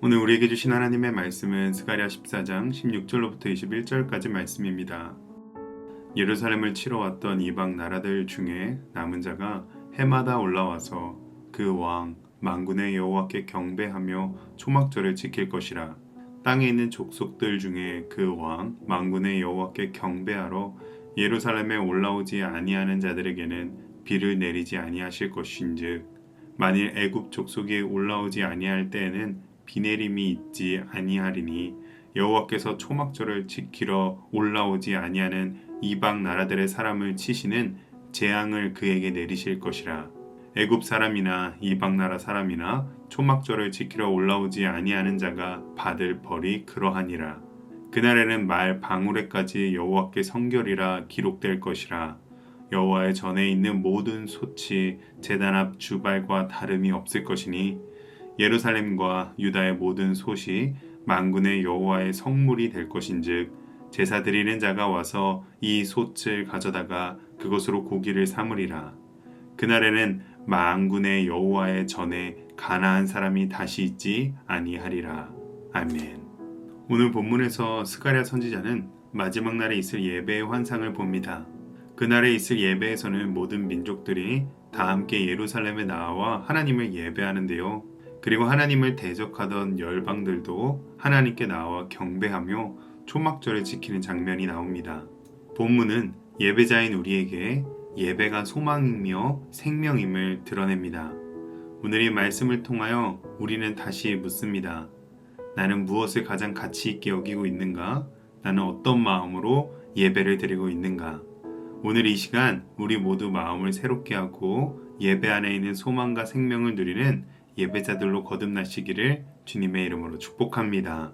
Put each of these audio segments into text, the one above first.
오늘 우리에게 주신 하나님의 말씀은 스가랴 14장 16절로부터 21절까지 말씀입니다. 예루살렘을 치러 왔던 이방 나라들 중에 남은 자가 해마다 올라와서 그 왕 만군의 여호와께 경배하며 초막절을 지킬 것이라. 땅에 있는 족속들 중에 그 왕 만군의 여호와께 경배하러 예루살렘에 올라오지 아니하는 자들에게는 비를 내리지 아니하실 것인즉 만일 애굽 족속이 올라오지 아니할 때에는 비 내림이 있지 아니하리니 여호와께서 초막절을 지키러 올라오지 아니하는 이방 나라들의 사람을 치시는 재앙을 그에게 내리실 것이라. 애굽 사람이나 이방 나라 사람이나 초막절을 지키러 올라오지 아니하는 자가 받을 벌이 그러하니라. 그날에는 말 방울에까지 여호와께 성결이라 기록될 것이라. 여호와의 전에 있는 모든 솥이 제단 앞 주발과 다름이 없을 것이니 예루살렘과 유다의 모든 솥이 만군의 여호와의 성물이 될 것인즉 제사 드리는 자가 와서 이 솥을 가져다가 그것으로 고기를 삼으리라. 그날에는 만군의 여호와의 전에 가나안 사람이 다시 있지 아니하리라. 아멘. 오늘 본문에서 스가랴 선지자는 마지막 날에 있을 예배의 환상을 봅니다. 그날에 있을 예배에서는 모든 민족들이 다 함께 예루살렘에 나와 하나님을 예배하는데요. 그리고 하나님을 대적하던 열방들도 하나님께 나와 경배하며 초막절을 지키는 장면이 나옵니다. 본문은 예배자인 우리에게 예배가 소망이며 생명임을 드러냅니다. 오늘 이 말씀을 통하여 우리는 다시 묻습니다. 나는 무엇을 가장 가치 있게 여기고 있는가? 나는 어떤 마음으로 예배를 드리고 있는가? 오늘 이 시간 우리 모두 마음을 새롭게 하고 예배 안에 있는 소망과 생명을 누리는 예배자들로 거듭나시기를 주님의 이름으로 축복합니다.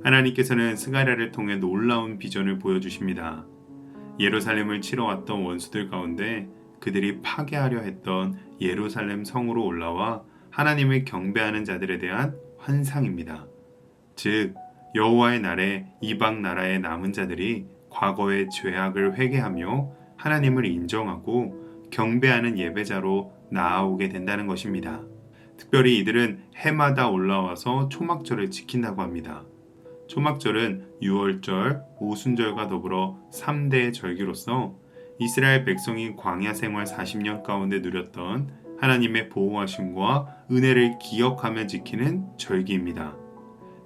하나님께서는 스가랴를 통해 놀라운 비전을 보여주십니다. 예루살렘을 치러 왔던 원수들 가운데 그들이 파괴하려 했던 예루살렘 성으로 올라와 하나님을 경배하는 자들에 대한 환상입니다. 즉 여호와의 날에 이방 나라의 남은 자들이 과거의 죄악을 회개하며 하나님을 인정하고 경배하는 예배자로 나아오게 된다는 것입니다. 특별히 이들은 해마다 올라와서 초막절을 지킨다고 합니다. 초막절은 유월절, 오순절과 더불어 3대 절기로서 이스라엘 백성이 광야 생활 40년 가운데 누렸던 하나님의 보호하심과 은혜를 기억하며 지키는 절기입니다.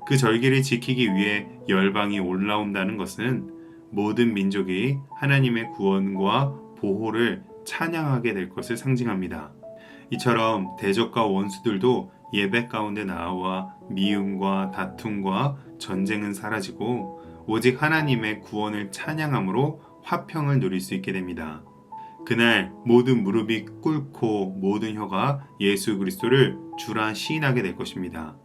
그 절기를 지키기 위해 열방이 올라온다는 것은 모든 민족이 하나님의 구원과 보호를 찬양하게 될 것을 상징합니다. 이처럼 대적과 원수들도 예배 가운데 나와 미움과 다툼과 전쟁은 사라지고 오직 하나님의 구원을 찬양함으로 화평을 누릴 수 있게 됩니다. 그날 모든 무릎이 꿇고 모든 혀가 예수 그리스도를 주라 시인하게 될 것입니다.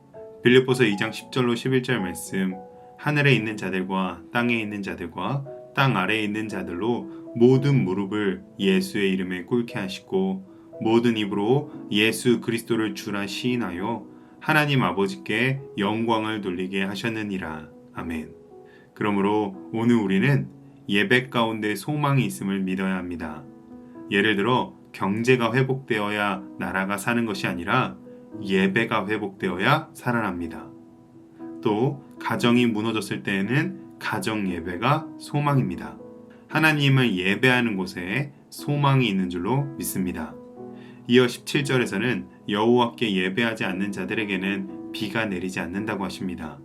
빌립보서 2장 10절로 11절 말씀, 하늘에 있는 자들과 땅에 있는 자들과 땅 아래에 있는 자들로 모든 무릎을 예수의 이름에 꿇게 하시고 모든 입으로 예수 그리스도를 주라 시인하여 하나님 아버지께 영광을 돌리게 하셨느니라. 아멘. 그러므로 오늘 우리는 예배 가운데 소망이 있음을 믿어야 합니다. 예를 들어 경제가 회복되어야 나라가 사는 것이 아니라 예배가 회복되어야 살아납니다. 또 가정이 무너졌을 때에는 가정 예배가 소망입니다. 하나님을 예배하는 곳에 소망이 있는 줄로 믿습니다. 이어 17절에서는 여호와께 예배하지 않는 자들에게는 비가 내리지 않는다고 하십니다.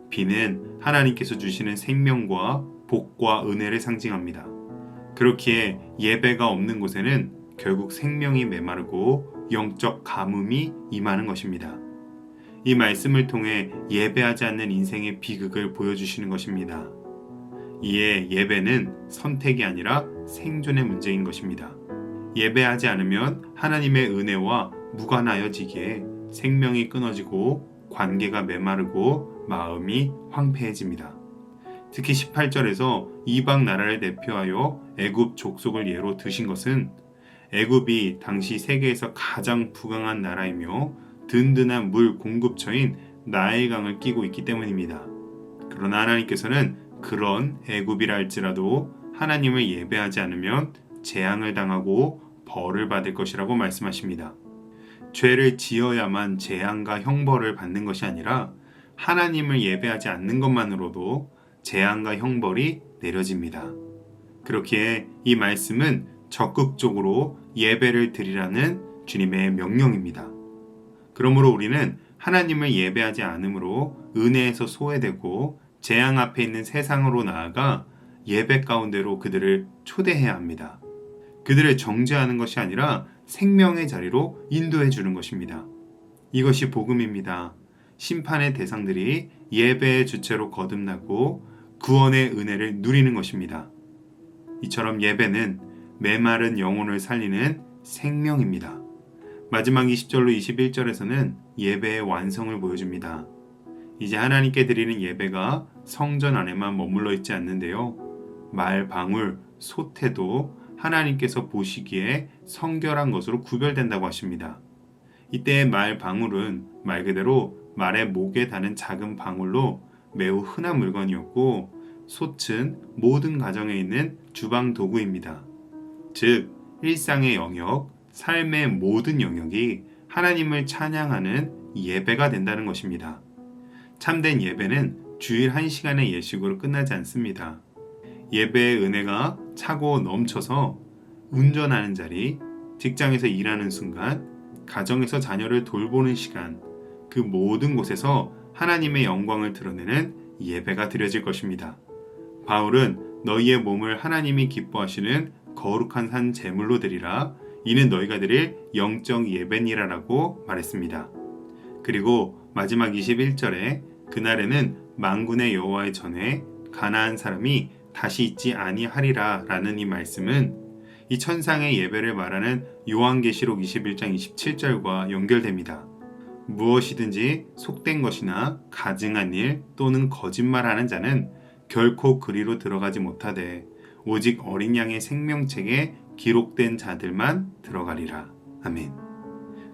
비는 하나님께서 주시는 생명과 복과 은혜를 상징합니다. 그렇기에 예배가 없는 곳에는 결국 생명이 메마르고 영적 가뭄이 임하는 것입니다. 이 말씀을 통해 예배하지 않는 인생의 비극을 보여주시는 것입니다. 이에 예배는 선택이 아니라 생존의 문제인 것입니다. 예배하지 않으면 하나님의 은혜와 무관하여지기에 생명이 끊어지고 관계가 메마르고 마음이 황폐해집니다. 특히 18절에서 이방 나라를 대표하여 애굽 족속을 예로 드신 것은 애굽이 당시 세계에서 가장 부강한 나라이며 든든한 물 공급처인 나일강을 끼고 있기 때문입니다. 그러나 하나님께서는 그런 애굽이라 할지라도 하나님을 예배하지 않으면 재앙을 당하고 벌을 받을 것이라고 말씀하십니다. 죄를 지어야만 재앙과 형벌을 받는 것이 아니라 하나님을 예배하지 않는 것만으로도 재앙과 형벌이 내려집니다. 그렇기에 이 말씀은 적극적으로 예배를 드리라는 주님의 명령입니다. 그러므로 우리는 하나님을 예배하지 않으므로 은혜에서 소외되고 재앙 앞에 있는 세상으로 나아가 예배 가운데로 그들을 초대해야 합니다. 그들을 정죄하는 것이 아니라 생명의 자리로 인도해 주는 것입니다. 이것이 복음입니다. 심판의 대상들이 예배의 주체로 거듭나고 구원의 은혜를 누리는 것입니다. 이처럼 예배는 메마른 영혼을 살리는 생명입니다. 마지막 20절로 21절에서는 예배의 완성을 보여줍니다. 이제 하나님께 드리는 예배가 성전 안에만 머물러 있지 않는데요. 말, 방울, 소태도 하나님께서 보시기에 성결한 것으로 구별된다고 하십니다. 이때의 말, 방울은 말 그대로 말의 목에 다는 작은 방울로 매우 흔한 물건이었고, 솥은 모든 가정에 있는 주방 도구입니다. 즉, 일상의 영역, 삶의 모든 영역이 하나님을 찬양하는 예배가 된다는 것입니다. 참된 예배는 주일 1시간의 예식으로 끝나지 않습니다. 예배의 은혜가 차고 넘쳐서 운전하는 자리, 직장에서 일하는 순간, 가정에서 자녀를 돌보는 시간, 그 모든 곳에서 하나님의 영광을 드러내는 예배가 드려질 것입니다. 바울은 너희의 몸을 하나님이 기뻐하시는 거룩한 산 제물로 드리라, 이는 너희가 드릴 영적 예배니라라고 말했습니다. 그리고 마지막 21절에 그날에는 만군의 여호와의 전에 가나안 사람이 다시 있지 아니하리라 라는 이 말씀은 이 천상의 예배를 말하는 요한계시록 21장 27절과 연결됩니다. 무엇이든지 속된 것이나 가증한 일 또는 거짓말하는 자는 결코 그리로 들어가지 못하되 오직 어린 양의 생명책에 기록된 자들만 들어가리라. 아멘.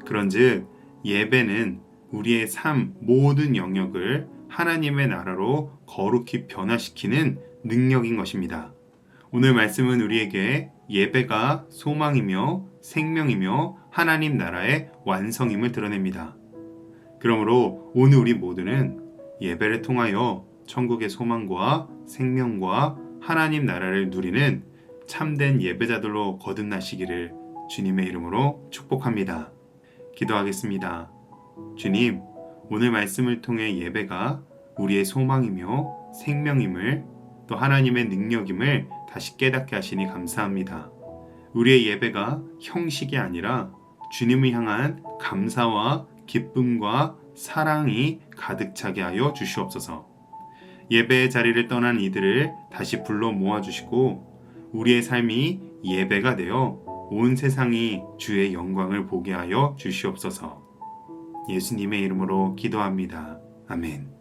그런즉 예배는 우리의 삶 모든 영역을 하나님의 나라로 거룩히 변화시키는 능력인 것입니다. 오늘 말씀은 우리에게 예배가 소망이며 생명이며 하나님 나라의 완성임을 드러냅니다. 그러므로 오늘 우리 모두는 예배를 통하여 천국의 소망과 생명과 하나님 나라를 누리는 참된 예배자들로 거듭나시기를 주님의 이름으로 축복합니다. 기도하겠습니다. 주님, 오늘 말씀을 통해 예배가 우리의 소망이며 생명임을 또 하나님의 능력임을 다시 깨닫게 하시니 감사합니다. 우리의 예배가 형식이 아니라 주님을 향한 감사와 기쁨과 사랑이 가득 차게 하여 주시옵소서. 예배의 자리를 떠난 이들을 다시 불러 모아주시고 우리의 삶이 예배가 되어 온 세상이 주의 영광을 보게 하여 주시옵소서. 예수님의 이름으로 기도합니다. 아멘.